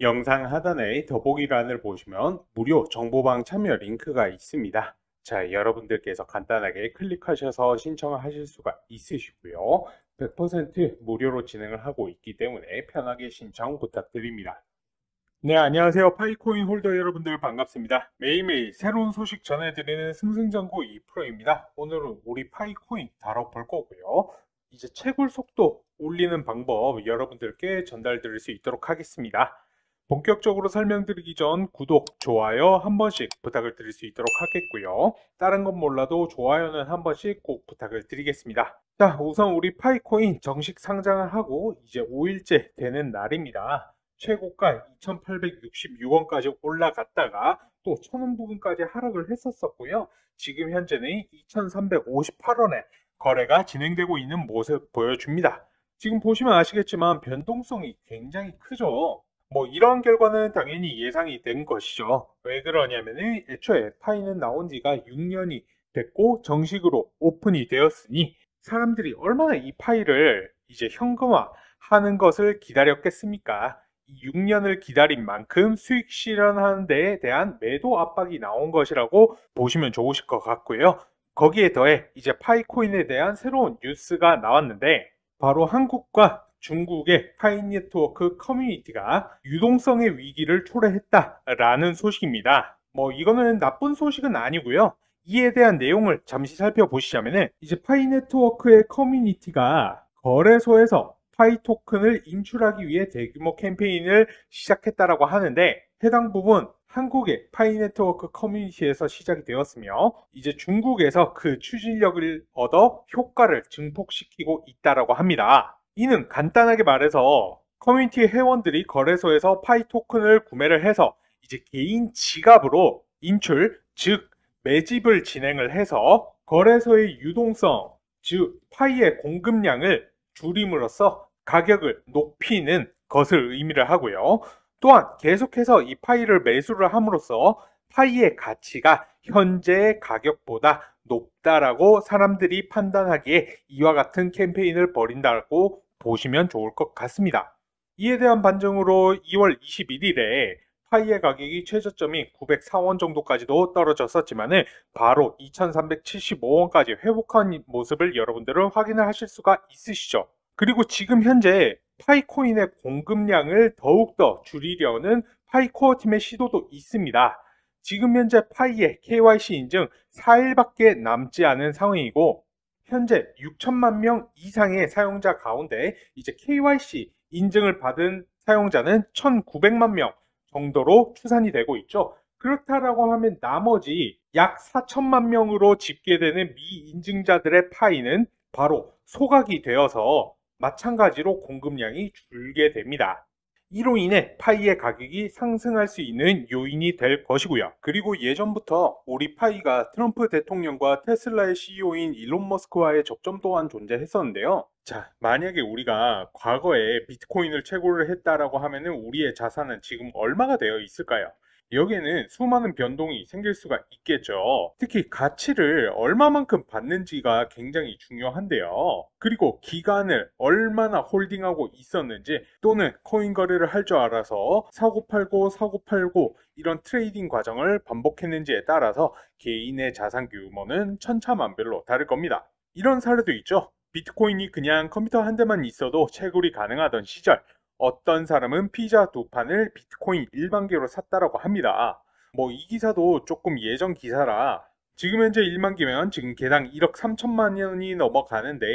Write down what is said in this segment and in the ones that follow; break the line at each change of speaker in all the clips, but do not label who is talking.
영상 하단에 더보기란을 보시면 무료 정보방 참여 링크가 있습니다. 자, 여러분들께서 간단하게 클릭하셔서 신청을 하실 수가 있으시고요. 100% 무료로 진행을 하고 있기 때문에 편하게 신청 부탁드립니다. 네, 안녕하세요. 파이코인 홀더 여러분들 반갑습니다. 매일매일 새로운 소식 전해드리는 승승장구 2프로입니다. 오늘은 우리 파이코인 다뤄볼 거고요. 이제 채굴 속도 올리는 방법 여러분들께 전달드릴 수 있도록 하겠습니다. 본격적으로 설명드리기 전 구독, 좋아요 한 번씩 부탁을 드릴 수 있도록 하겠고요. 다른 건 몰라도 좋아요는 한 번씩 꼭 부탁을 드리겠습니다. 자, 우선 우리 파이코인 정식 상장을 하고 이제 5일째 되는 날입니다. 최고가 2,866원까지 올라갔다가 또 1,000원 부분까지 하락을 했었고요. 지금 현재는 2,358원에 거래가 진행되고 있는 모습 보여줍니다. 지금 보시면 아시겠지만 변동성이 굉장히 크죠. 뭐 이러한 결과는 당연히 예상이 된 것이죠. 왜 그러냐면은 애초에 파이는 나온 지가 6년이 됐고 정식으로 오픈이 되었으니 사람들이 얼마나 이 파이를 이제 현금화 하는 것을 기다렸겠습니까? 6년을 기다린 만큼 수익 실현하는 데에 대한 매도 압박이 나온 것이라고 보시면 좋으실 것 같고요. 거기에 더해 이제 파이코인에 대한 새로운 뉴스가 나왔는데 바로 한국과 중국의 파이 네트워크 커뮤니티가 유동성의 위기를 초래했다라는 소식입니다. 뭐 이거는 나쁜 소식은 아니고요. 이에 대한 내용을 잠시 살펴보시자면은 이제 파이 네트워크의 커뮤니티가 거래소에서 파이 토큰을 인출하기 위해 대규모 캠페인을 시작했다라고 하는데 해당 부분 한국의 파이 네트워크 커뮤니티에서 시작이 되었으며 이제 중국에서 그 추진력을 얻어 효과를 증폭시키고 있다라고 합니다. 이는 간단하게 말해서 커뮤니티 회원들이 거래소에서 파이 토큰을 구매를 해서 이제 개인 지갑으로 인출, 즉 매집을 진행을 해서 거래소의 유동성, 즉 파이의 공급량을 줄임으로써 가격을 높이는 것을 의미를 하고요. 또한 계속해서 이 파이를 매수를 함으로써 파이의 가치가 현재의 가격보다 높다라고 사람들이 판단하기에 이와 같은 캠페인을 벌인다고 보시면 좋을 것 같습니다. 이에 대한 반증으로 2월 21일에 파이의 가격이 최저점이 904원 정도까지도 떨어졌었지만은 바로 2375원까지 회복한 모습을 여러분들은 확인을 하실 수가 있으시죠. 그리고 지금 현재 파이코인의 공급량을 더욱더 줄이려는 파이코어 팀의 시도도 있습니다. 지금 현재 파이의 KYC 인증 4일밖에 남지 않은 상황이고 현재 6천만 명 이상의 사용자 가운데 이제 KYC 인증을 받은 사용자는 1,900만 명 정도로 추산이 되고 있죠. 그렇다라고 하면 나머지 약 4천만 명으로 집계되는 미인증자들의 파이는 바로 소각이 되어서 마찬가지로 공급량이 줄게 됩니다. 이로 인해 파이의 가격이 상승할 수 있는 요인이 될 것이고요. 그리고 예전부터 우리 파이가 트럼프 대통령과 테슬라의 CEO인 일론 머스크와의 접점 또한 존재했었는데요. 자, 만약에 우리가 과거에 비트코인을 채굴을 했다라고 하면은 우리의 자산은 지금 얼마가 되어 있을까요? 여기에는 수많은 변동이 생길 수가 있겠죠. 특히 가치를 얼마만큼 받는지가 굉장히 중요한데요. 그리고 기간을 얼마나 홀딩하고 있었는지 또는 코인 거래를 할 줄 알아서 사고팔고 이런 트레이딩 과정을 반복했는지에 따라서 개인의 자산 규모는 천차만별로 다를 겁니다. 이런 사례도 있죠. 비트코인이 그냥 컴퓨터 한 대만 있어도 채굴이 가능하던 시절 어떤 사람은 피자 2판을 비트코인 1만개로 샀다라고 합니다. 뭐 이 기사도 조금 예전 기사라 지금 현재 1만 개면 지금 개당 1억 3천만 원이 넘어가는데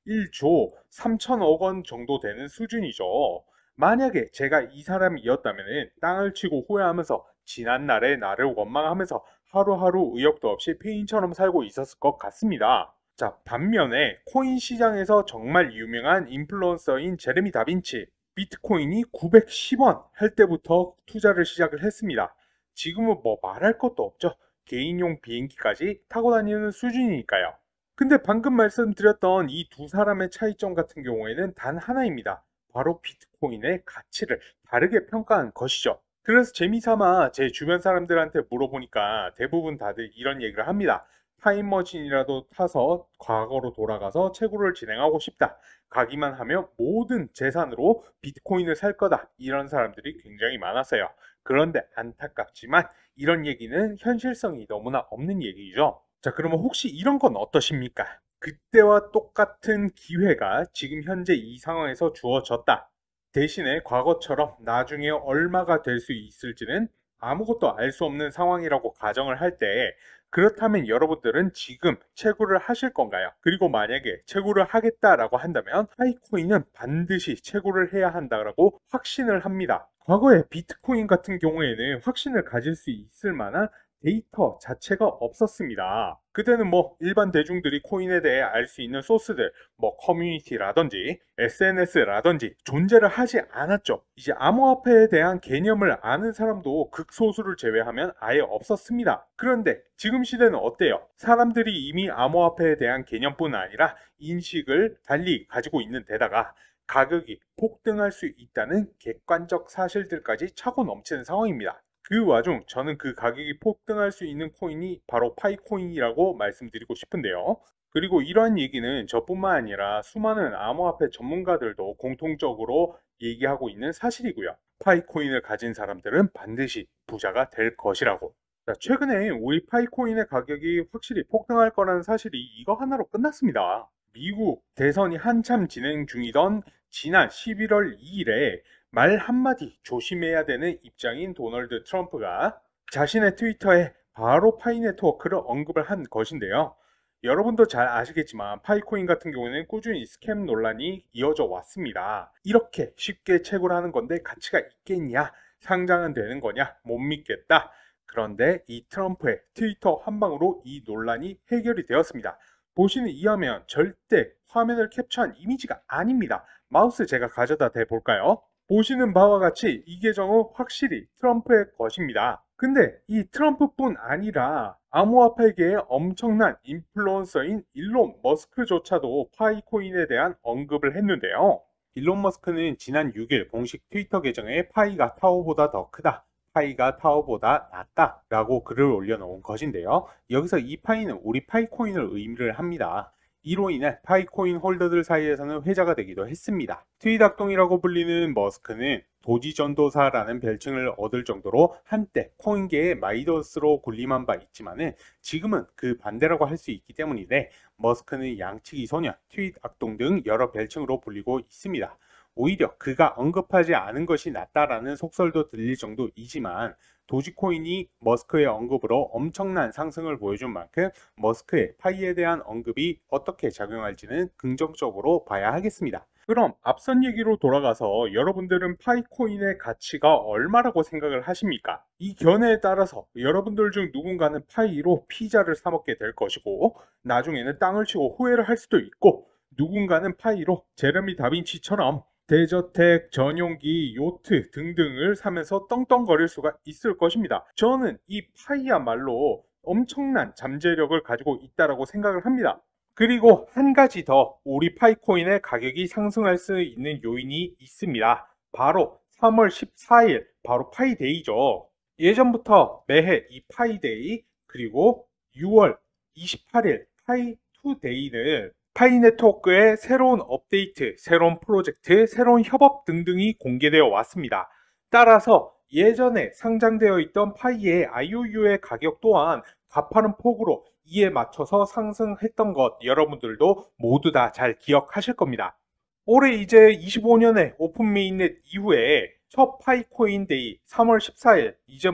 1조 3천억 원 정도 되는 수준이죠. 만약에 제가 이 사람이었다면 땅을 치고 후회하면서 지난날의 나를 원망하면서 하루하루 의욕도 없이 폐인처럼 살고 있었을 것 같습니다. 자, 반면에 코인 시장에서 정말 유명한 인플루언서인 제레미 다빈치 비트코인이 910원 할 때부터 투자를 시작을 했습니다. 지금은 뭐 말할 것도 없죠. 개인용 비행기까지 타고 다니는 수준이니까요. 근데 방금 말씀드렸던 이 두 사람의 차이점 같은 경우에는 단 하나입니다. 바로 비트코인의 가치를 다르게 평가한 것이죠. 그래서 재미삼아 제 주변 사람들한테 물어보니까 대부분 다들 이런 얘기를 합니다. 타임머신이라도 타서 과거로 돌아가서 채굴을 진행하고 싶다. 가기만 하면 모든 재산으로 비트코인을 살 거다. 이런 사람들이 굉장히 많았어요. 그런데 안타깝지만 이런 얘기는 현실성이 너무나 없는 얘기죠. 자, 그러면 혹시 이런 건 어떠십니까? 그때와 똑같은 기회가 지금 현재 이 상황에서 주어졌다. 대신에 과거처럼 나중에 얼마가 될 수 있을지는 아무것도 알 수 없는 상황이라고 가정을 할 때, 그렇다면 여러분들은 지금 채굴을 하실 건가요? 그리고 만약에 채굴을 하겠다라고 한다면 파이코인은 반드시 채굴을 해야 한다라고 확신을 합니다. 과거에 비트코인 같은 경우에는 확신을 가질 수 있을 만한 데이터 자체가 없었습니다. 그때는 일반 대중들이 코인에 대해 알 수 있는 소스들, 커뮤니티라든지 SNS라든지 존재를 하지 않았죠. 이제 암호화폐에 대한 개념을 아는 사람도 극소수를 제외하면 아예 없었습니다. 그런데 지금 시대는 어때요? 사람들이 이미 암호화폐에 대한 개념뿐 아니라 인식을 달리 가지고 있는 데다가 가격이 폭등할 수 있다는 객관적 사실들까지 차고 넘치는 상황입니다. 그 와중 저는 그 가격이 폭등할 수 있는 코인이 바로 파이코인이라고 말씀드리고 싶은데요. 그리고 이러한 얘기는 저뿐만 아니라 수많은 암호화폐 전문가들도 공통적으로 얘기하고 있는 사실이고요. 파이코인을 가진 사람들은 반드시 부자가 될 것이라고. 자, 최근에 우리 파이코인의 가격이 확실히 폭등할 거라는 사실이 이거 하나로 끝났습니다. 미국 대선이 한참 진행 중이던 지난 11월 2일에 말 한마디 조심해야 되는 입장인 도널드 트럼프가 자신의 트위터에 바로 파이 네트워크를 언급을 한 것인데요. 여러분도 잘 아시겠지만 파이코인 같은 경우는 꾸준히 스캠 논란이 이어져 왔습니다. 이렇게 쉽게 채굴하는 건데 가치가 있겠냐? 상장은 되는 거냐? 못 믿겠다. 그런데 이 트럼프의 트위터 한 방으로 이 논란이 해결이 되었습니다. 보시는 이 화면 절대 화면을 캡처한 이미지가 아닙니다. 마우스 제가 가져다 대볼까요? 보시는 바와 같이 이 계정은 확실히 트럼프의 것입니다. 근데 이 트럼프뿐 아니라 암호화폐계의 엄청난 인플루언서인 일론 머스크조차도 파이코인에 대한 언급을 했는데요. 일론 머스크는 지난 6일 공식 트위터 계정에 파이가 타오보다 더 크다, 파이가 타오보다 낫다 라고 글을 올려놓은 것인데요. 여기서 이 파이는 우리 파이코인을 의미를 합니다. 이로 인해 파이코인 홀더들 사이에서는 회자가 되기도 했습니다. 트윗악동이라고 불리는 머스크는 도지전도사라는 별칭을 얻을 정도로 한때 코인계의 마이더스로 군림한 바 있지만은 지금은 그 반대라고 할 수 있기 때문인데, 머스크는 양치기 소년, 트윗악동 등 여러 별칭으로 불리고 있습니다. 오히려 그가 언급하지 않은 것이 낫다라는 속설도 들릴 정도이지만, 도지코인이 머스크의 언급으로 엄청난 상승을 보여준 만큼 머스크의 파이에 대한 언급이 어떻게 작용할지는 긍정적으로 봐야 하겠습니다. 그럼 앞선 얘기로 돌아가서 여러분들은 파이코인의 가치가 얼마라고 생각을 하십니까? 이 견해에 따라서 여러분들 중 누군가는 파이로 피자를 사 먹게 될 것이고, 나중에는 땅을 치고 후회를 할 수도 있고, 누군가는 파이로 제레미 다빈치처럼 대저택, 전용기, 요트 등등을 사면서 떵떵거릴 수가 있을 것입니다. 저는 이 파이야말로 엄청난 잠재력을 가지고 있다고 생각을 합니다. 그리고 한 가지 더 우리 파이코인의 가격이 상승할 수 있는 요인이 있습니다. 바로 3월 14일, 바로 파이데이죠. 예전부터 매해 이 파이데이, 그리고 6월 28일 파이투데이는 파이 네트워크의 새로운 업데이트, 새로운 프로젝트, 새로운 협업 등등이 공개되어 왔습니다. 따라서 예전에 상장되어 있던 파이의 IOU의 가격 또한 가파른 폭으로 이에 맞춰서 상승했던 것 여러분들도 모두 다 잘 기억하실 겁니다. 올해 이제 25년의 오픈 메인넷 이후에 첫 파이코인 데이 3월 14일, 이제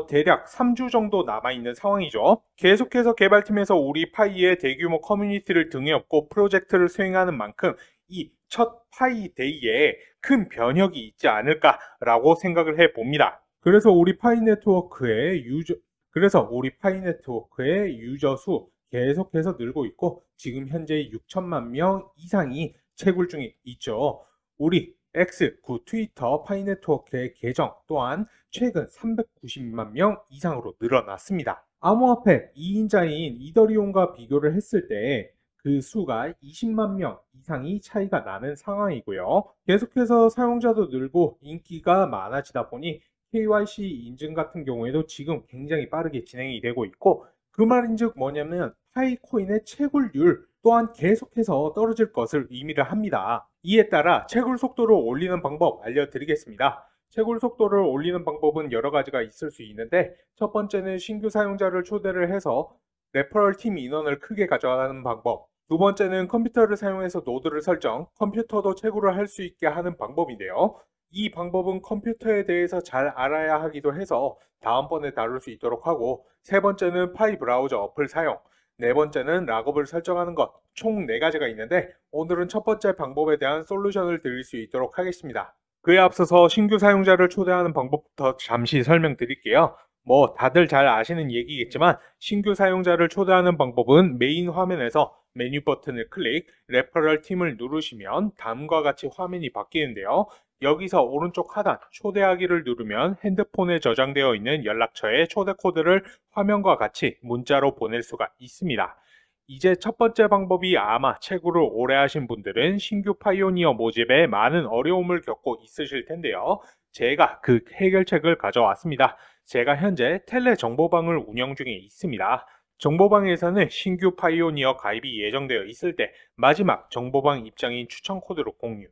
대략 3주 정도 남아있는 상황이죠. 계속해서 개발팀에서 우리 파이의 대규모 커뮤니티를 등에 업고 프로젝트를 수행하는 만큼 이 첫 파이 데이에 큰 변혁이 있지 않을까라고 생각을 해봅니다. 그래서 우리 파이 네트워크의 유저 수 계속해서 늘고 있고, 지금 현재 6천만 명 이상이 채굴 중에 있죠. 우리 X9 트위터 파이 네트워크의 계정 또한 최근 390만 명 이상으로 늘어났습니다. 암호화폐 2인자인 이더리움과 비교를 했을 때 그 수가 20만 명 이상이 차이가 나는 상황이고요. 계속해서 사용자도 늘고 인기가 많아지다 보니 KYC 인증 같은 경우에도 지금 굉장히 빠르게 진행이 되고 있고, 그 말인즉 뭐냐면 파이코인의 채굴률 또한 계속해서 떨어질 것을 의미를 합니다. 이에 따라 채굴 속도를 올리는 방법 알려드리겠습니다. 채굴 속도를 올리는 방법은 여러 가지가 있을 수 있는데, 첫 번째는 신규 사용자를 초대를 해서 레퍼럴 팀 인원을 크게 가져가는 방법, 두 번째는 컴퓨터를 사용해서 노드를 설정, 컴퓨터도 채굴을 할 수 있게 하는 방법인데요. 이 방법은 컴퓨터에 대해서 잘 알아야 하기도 해서 다음번에 다룰 수 있도록 하고, 세 번째는 파이 브라우저 어플 사용, 네 번째는 락업을 설정하는 것, 총 4가지가 있는데 오늘은 첫 번째 방법에 대한 솔루션을 드릴 수 있도록 하겠습니다. 그에 앞서서 신규 사용자를 초대하는 방법부터 잠시 설명드릴게요. 뭐 다들 잘 아시는 얘기겠지만 신규 사용자를 초대하는 방법은 메인 화면에서 메뉴 버튼을 클릭, 레퍼럴 팀을 누르시면 다음과 같이 화면이 바뀌는데요. 여기서 오른쪽 하단 초대하기를 누르면 핸드폰에 저장되어 있는 연락처에 초대 코드를 화면과 같이 문자로 보낼 수가 있습니다. 이제 첫 번째 방법이 아마 채굴을 오래 하신 분들은 신규 파이오니어 모집에 많은 어려움을 겪고 있으실 텐데요. 제가 그 해결책을 가져왔습니다. 제가 현재 텔레 정보방을 운영 중에 있습니다. 정보방에서는 신규 파이오니어 가입이 예정되어 있을 때 마지막 정보방 입장인 추천 코드로 공유,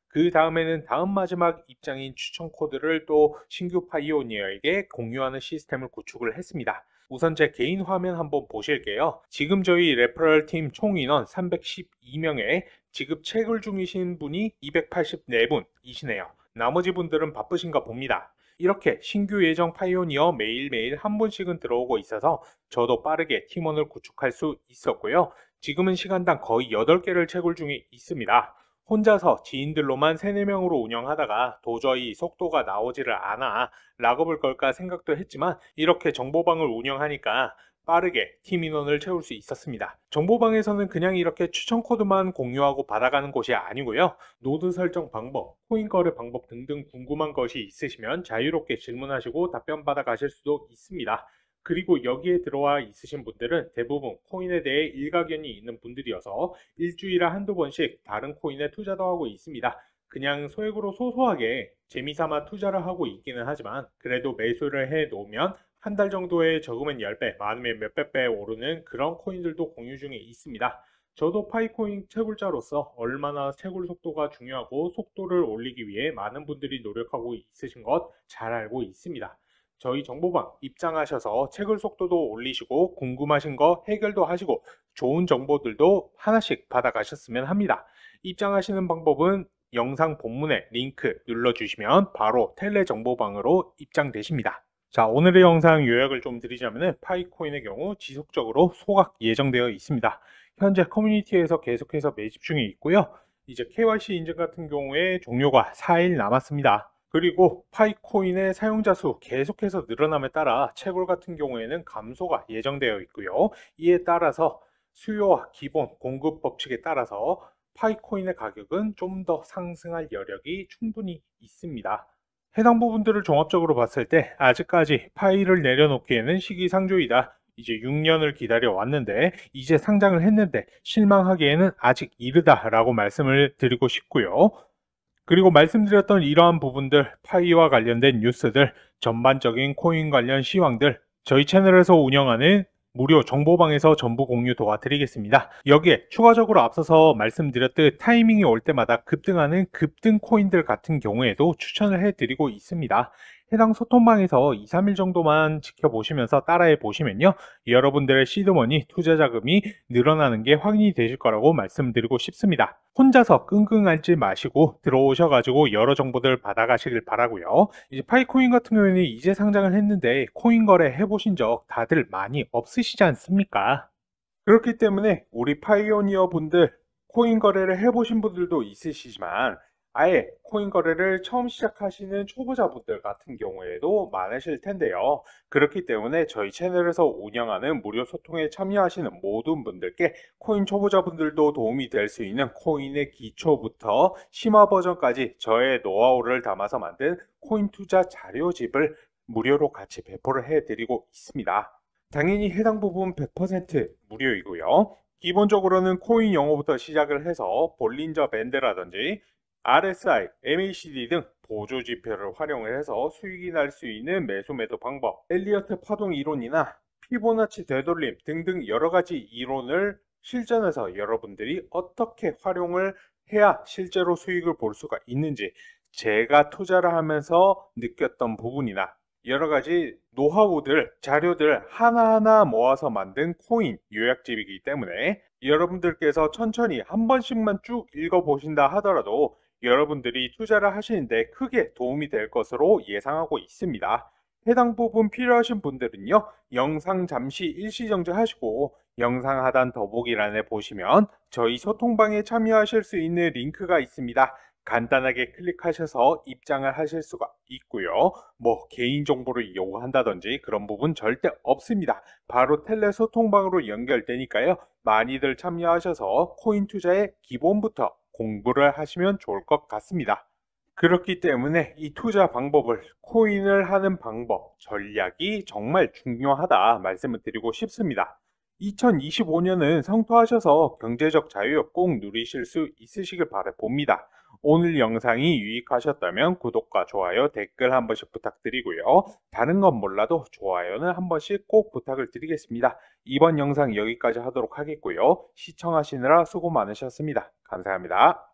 그 다음에는 다음 마지막 입장인 추천 코드를 또 신규 파이오니어에게 공유하는 시스템을 구축을 했습니다. 우선 제 개인 화면 한번 보실게요. 지금 저희 레퍼럴 팀 총 인원 312명에 지급 채굴 중이신 분이 284분이시네요. 나머지 분들은 바쁘신가 봅니다. 이렇게 신규 예정 파이오니어 매일매일 한 분씩은 들어오고 있어서 저도 빠르게 팀원을 구축할 수 있었고요. 지금은 시간당 거의 8개를 채굴 중에 있습니다. 혼자서 지인들로만 3, 4명으로 운영하다가 도저히 속도가 나오지를 않아 락업을 걸까 생각도 했지만 이렇게 정보방을 운영하니까 빠르게 팀 인원을 채울 수 있었습니다. 정보방에서는 그냥 이렇게 추천 코드만 공유하고 받아가는 곳이 아니고요. 노드 설정 방법, 코인 거래 방법 등등 궁금한 것이 있으시면 자유롭게 질문하시고 답변 받아가실 수도 있습니다. 그리고 여기에 들어와 있으신 분들은 대부분 코인에 대해 일가견이 있는 분들이어서 일주일에 한두 번씩 다른 코인에 투자도 하고 있습니다. 그냥 소액으로 소소하게 재미삼아 투자를 하고 있기는 하지만 그래도 매수를 해 놓으면 한 달 정도에 적으면 10배, 많으면 몇백 배 오르는 그런 코인들도 공유 중에 있습니다. 저도 파이코인 채굴자로서 얼마나 채굴 속도가 중요하고 속도를 올리기 위해 많은 분들이 노력하고 있으신 것 잘 알고 있습니다. 저희 정보방 입장하셔서 채굴 속도도 올리시고 궁금하신 거 해결도 하시고 좋은 정보들도 하나씩 받아가셨으면 합니다. 입장하시는 방법은 영상 본문에 링크 눌러주시면 바로 텔레 정보방으로 입장되십니다. 자, 오늘의 영상 요약을 좀 드리자면 파이코인의 경우 지속적으로 소각 예정되어 있습니다. 현재 커뮤니티에서 계속해서 매집 중에 있고요. 이제 KYC 인증 같은 경우에 종료가 4일 남았습니다. 그리고 파이코인의 사용자 수 계속해서 늘어남에 따라 채굴 같은 경우에는 감소가 예정되어 있고요. 이에 따라서 수요와 기본 공급 법칙에 따라서 파이코인의 가격은 좀 더 상승할 여력이 충분히 있습니다. 해당 부분들을 종합적으로 봤을 때 아직까지 파이를 내려놓기에는 시기상조이다. 이제 6년을 기다려 왔는데 이제 상장을 했는데 실망하기에는 아직 이르다라고 말씀을 드리고 싶고요. 그리고 말씀드렸던 이러한 부분들, 파이와 관련된 뉴스들, 전반적인 코인 관련 시황들, 저희 채널에서 운영하는 무료 정보방에서 전부 공유 도와드리겠습니다. 여기에 추가적으로 앞서서 말씀드렸듯 타이밍이 올 때마다 급등하는 급등 코인들 같은 경우에도 추천을 해드리고 있습니다. 해당 소통방에서 2, 3일 정도만 지켜보시면서 따라해 보시면요. 여러분들의 시드머니 투자 자금이 늘어나는 게 확인이 되실 거라고 말씀드리고 싶습니다. 혼자서 끙끙 앓지 마시고 들어오셔가지고 여러 정보들 받아가시길 바라고요. 이제 파이코인 같은 경우에는 이제 상장을 했는데 코인 거래 해보신 적 다들 많이 없으시지 않습니까? 그렇기 때문에 우리 파이오니어 분들 코인 거래를 해보신 분들도 있으시지만 아예 코인 거래를 처음 시작하시는 초보자분들 같은 경우에도 많으실 텐데요. 그렇기 때문에 저희 채널에서 운영하는 무료 소통에 참여하시는 모든 분들께 코인 초보자분들도 도움이 될 수 있는 코인의 기초부터 심화 버전까지 저의 노하우를 담아서 만든 코인 투자 자료집을 무료로 같이 배포를 해드리고 있습니다. 당연히 해당 부분 100% 무료이고요. 기본적으로는 코인 영어부터 시작을 해서 볼린저 밴드라든지 RSI, MACD 등 보조 지표를 활용을 해서 수익이 날 수 있는 매수 매도 방법, 엘리어트 파동 이론이나 피보나치 되돌림 등등 여러 가지 이론을 실전에서 여러분들이 어떻게 활용을 해야 실제로 수익을 볼 수가 있는지 제가 투자를 하면서 느꼈던 부분이나 여러 가지 노하우들, 자료들 하나하나 모아서 만든 코인 요약집이기 때문에 여러분들께서 천천히 한 번씩만 쭉 읽어보신다 하더라도 여러분들이 투자를 하시는데 크게 도움이 될 것으로 예상하고 있습니다. 해당 부분 필요하신 분들은요, 영상 잠시 일시정지 하시고 영상 하단 더보기란에 보시면 저희 소통방에 참여하실 수 있는 링크가 있습니다. 간단하게 클릭하셔서 입장을 하실 수가 있고요. 뭐 개인정보를 요구한다든지 그런 부분 절대 없습니다. 바로 텔레 소통방으로 연결되니까요. 많이들 참여하셔서 코인 투자의 기본부터 공부를 하시면 좋을 것 같습니다. 그렇기 때문에 이 투자 방법을, 코인을 하는 방법, 전략이 정말 중요하다 말씀을 드리고 싶습니다. 2025년은 성토하셔서 경제적 자유 꼭 누리실 수 있으시길 바라봅니다. 오늘 영상이 유익하셨다면 구독과 좋아요, 댓글 한 번씩 부탁드리고요. 다른 건 몰라도 좋아요는 한 번씩 꼭 부탁을 드리겠습니다. 이번 영상 여기까지 하도록 하겠고요. 시청하시느라 수고 많으셨습니다. 감사합니다.